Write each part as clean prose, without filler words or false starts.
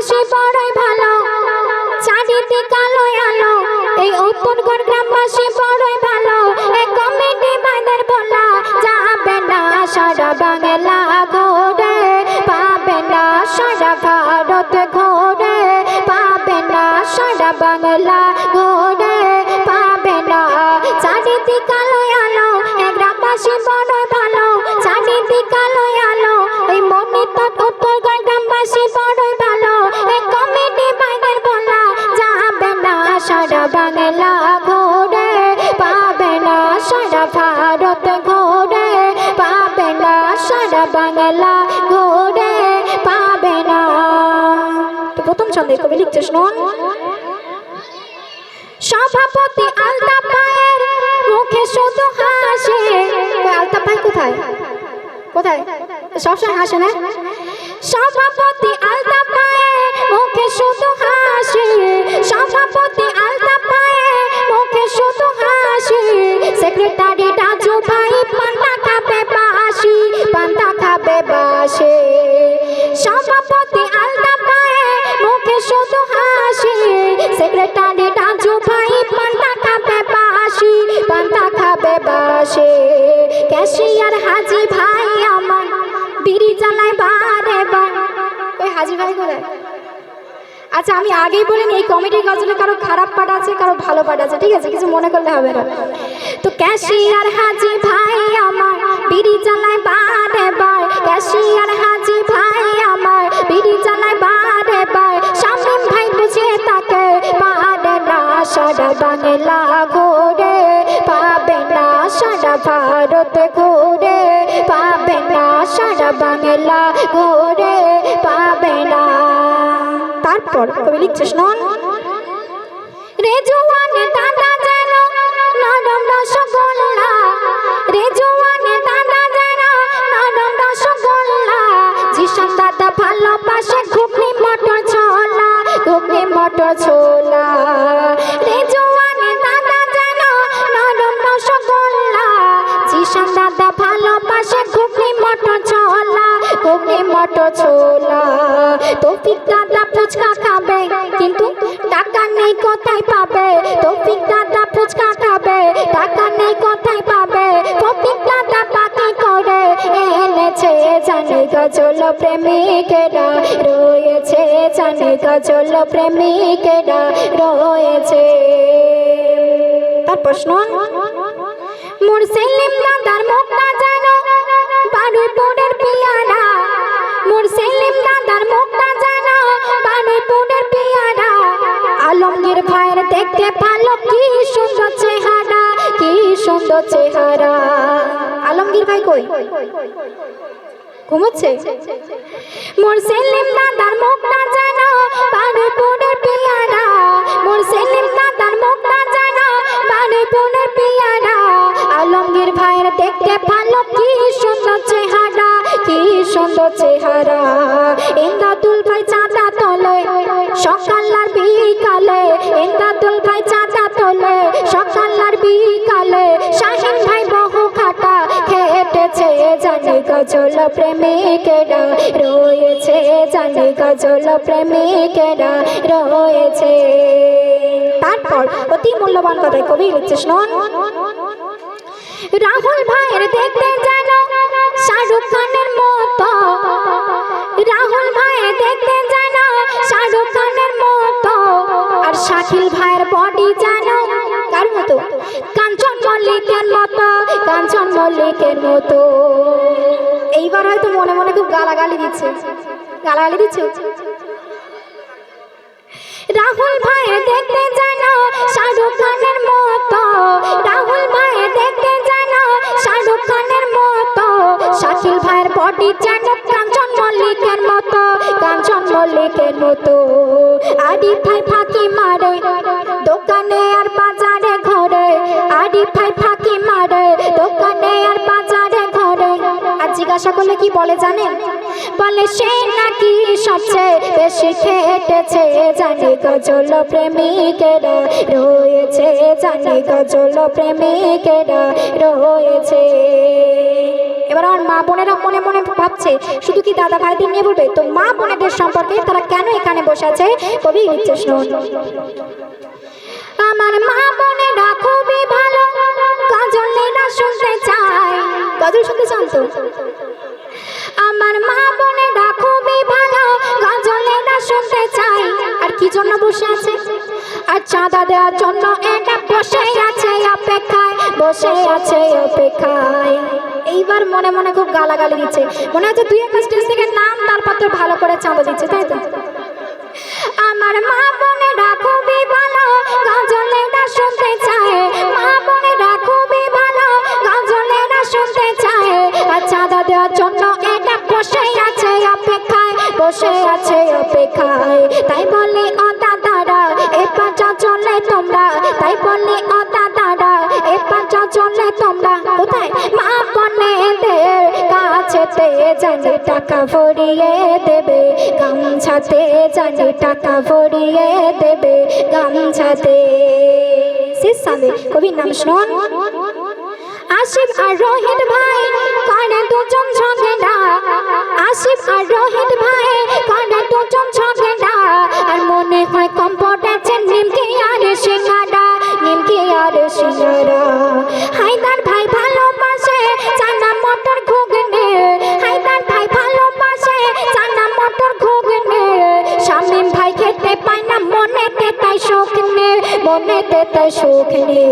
গ্রামবাসী বড়ই ভালো, চারিদিকে আলো আলো। এই উত্তরগড় গ্রামবাসী বড়ই ভালো, এই কমিটি ভাইদের বলা যাবে না সারা বাংলা ঘুরে, পাবে না সারা ভারত ঘুরে, পাবে না সারা বাংলা ঘুরে, পাবে না। চারিদিকে আলো আলো, এই গ্রামবাসী বড়ই ভালো, চারিদিকে আলো আলো। এই মনিত উত্তরগড় গ্রামবাসী বড়ই ভালো, এই কমিটি ভাইদের বলা যাবে না সারা বাংলা ঘুরে, পাবে না সারা ভারত ঘুরে, পাবে না সারা বাংলা ঘুরে, পাবে না। তো প্রথম ছন্দে কবি লিখছে শুনুন। সভাপতি আলতাফ ভাইয়ের মুখে শুধু হাসি। আলতাফ ভাই কোথায় কোথায়? সবসময় হাসে না? সভাপতি আলতাফ ভাইয়ের মুখে শুধু হাসি, সভাপতি আলতাফ ভাইয়ের মুখে শুধু হাসি। সেক্রেটারি রাজু ভাই পান্তা খাবে বাসি, পান্তা খাবে বাসি। সভাপতি আলতাফ ভাইয়ের মুখে শুধু হাসি, সেক্রেটারি রাজু ভাই পান্তা খাবে বাসি, পান্তা খাবে বাসি। ক্যাশিয়ার হাজি ভাই আমার বিড়ি জ্বালায় বারে বার। ওই হাজি ভাই কোথায়? আচ্ছা আমি আগেই বলিনি এই কমেডি গজলে কারো খারাপ পাঠ আছে, কারো ভালো পাঠ আছে, ঠিক আছে? কিছু মনে করলে হবে না। তো ক্যাশিয়ার হাজি ভাই আমার বিড়ি জ্বালায় বারে বার, ক্যাশিয়ার হাজি ভাই আমার বিড়ি জ্বালায় বারে বার। শামীম ভাই বুঝে তাকে পারে না সারা বাংলা ঘুরে, পাবে না সারা ভারত ঘুরে, পাবে না সারা বাংলা ঘুরে, পাবে না। তারপর কবি লিখছে শুনুন। রেজওয়ানে দাদা যেন নরম রসগোল্লা, রেজওয়ানে দাদা যেন নরম রসগোল্লা। জিশান দাদা ভালোবাসে ঘুগনি মটর ছোলা, ঘুগনি মটর ছোলা। রেজওয়ানে দাদা যেন নরম রসগোল্লা, জিশান দাদা ভালোবাসে ঘুগনি মটর ছোলা, ঘুগনি মটর ছোলা। তৌফিক দাদা ফুচকা খাবে কিন্তু টাকা নেই কোথায় পাবে, তৌফিক দাদা ফুচকা খাবে টাকা নেই কোথায় পাবে। তৌফিক দাদা পাকি করে এনেছে জানে গজল প্রেমিকেরা রয়েছে, জানে গজল প্রেমিকেরা রয়েছে। তারপর শুনুন। মোর সেলিম দাদার মুখটা যেন বারুইপুরের পিয়ারা, মোর সেলিম দাদার মুখটা যেন বারুইপুরের পিয়ারা। আলমগীর ভাইয়ের দেখতে ভালো, কি সুন্দর চেহারা, কি সুন্দর চেহারা। আলমগীর ভাই কই? ঘুমোচ্ছে? মোর সেলিম দাদার মুখটা যেন বারুইপুরের পিয়ারা, মোর সেলিম দাদার মুখটা যেন বারুইপুরের পিয়ারা। আলমগীর ভাইয়ের দেখতে ভালো, কি সুন্দর চেহারা, কি সুন্দর চেহারা। ইমদাদুল ভাই চাঁদা তোলে সকাল আর বিকালে, ইমদাদুল ভাই চাঁদা তোলে সকাল আর বিকালে। শাহিন ভাই বহু খাটা খেটেছে জানে গজল প্রেমিকেরা রয়েছে, জানে গজল প্রেমিকেরা রয়েছে। তারপর অতি মূল্যবান কথায় কবি লিখছে শুনুন। রাহুল ভাইয়ের দেখতে যেন শাহরুখ খানের মতো, রাহুল ভাইয়ের দেখতে যেন শাহরুখ খানের মতো। আর শাকিল ভাইয়ের বডি যেন কার মতো? কাঞ্চন মল্লিকের মতো, কাঞ্চন মল্লিকের মতো। এইবার হয়তো মনে মনে খুব গালাগালি দিচ্ছে, গালাগালি দিচ্ছে। রাহুল ভাইয়ের দেখতে যেন শাহরুখ খানের মতো, রাহুল ভাইয়ের দেখতে যেন শাহরুখ খানের মতো। শাকিল ভাইয়ের বডি যেন কাঞ্চন মল্লিকের মতো, কাঞ্চন মল্লিকের মতো। আরিফ ভাই ফাঁকি মারে দোকানে আর বাজারে ঘরে, আরিফ ভাই ফাঁকি মারে দোকানে আর বাজারে ঘরে। আর জিজ্ঞাসা করলে কি বলে জানেন? বলে সে নাকি সবচেয়ে বেশি খেটেছে জানে গজল প্রেমিকেরা রয়েছে, জানে গজল প্রেমিকেরা রয়েছে। এবার আমার মা বোনেরা মনে মনে ভাবছে শুধু কি দাদা ভাইদের নিয়ে বলবে, তো মা বোনেদের সম্পর্কে তারা কেন এখানে বসে আছে কবি লিখছে শুনুন। আমার মা বোনেরা খুবই ভালো, গজল লীলা শুনতে চায়। গজল শুনতে চান তো? আমার মা বোনেরা খুবই ভালো, গজল লীলা শুনতে চায়। আর কি জন্য বসে আছে? আর চাঁদা দেওয়ার জন্য এটা বসে আছে অপেক্ষায়, বসে আছে অপেক্ষায়। এইবার মনে মনে খুব গালাগালি দিচ্ছে, মনে হচ্ছে দুই একটা স্টেজ থেকে নাম তারপর তো ভালো করে চাঁদা দিচ্ছে, তাই তো? আমার মা বোনেরা খুবই ভালো, গজল লীলা শুনতে চায়। মা বোনেরা খুবই ভালো, গজল লীলা শুনতে চায়। আর চাঁদা দেওয়ার জন্য এটা বসে আছে অপেক্ষায়, বসে আছে অপেক্ষায়। তাই বলি ও দাদারা এবার যা চলে তোমরা, তাই বলি ও দাদারা এবার যা চলে তোমরা। কোথায়? মা বোনেদের কাছেতে জানি টাকা ভরিয়ে দেবে, গামছাতে জানি টাকা ভরিয়ে দেবে, গামছাতে। শেষ সামনে কবির নাম শুনুন। আসিফ আর রোহিত ভাই করে দুজন ঝগড়া, আসিফ আর রোহিত ভাই করে দুজন ঝগড়া। আর মনে হয় কম পড়েছে নিমকি আর সিঙ্গারা, নিমকি আর সিঙ্গারা। হায়দার ভাই ভালোবাসে চানা মটর ঘুগনি, হায়দার ভাই ভালোবাসে চানা মটর ঘুগনি। শামীম ভাই খেতে পায় না মনেতে তাই শোক নে, মনেতে তাই শোক নে।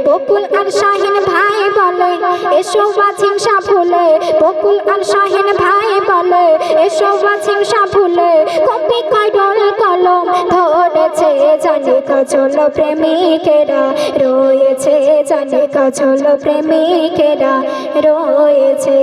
বকুল আর শাহিন ভাই বলে এসো হিংসা ভুলে, বকুল আর শাহিন ভাই বলে এসো হিংসা ভুলে। কপি কয়ডল কলম ধরেছে জানি কাজল প্রেমিকেরা রয়েছে, জানি কাজল প্রেমিকেরা রয়েছে।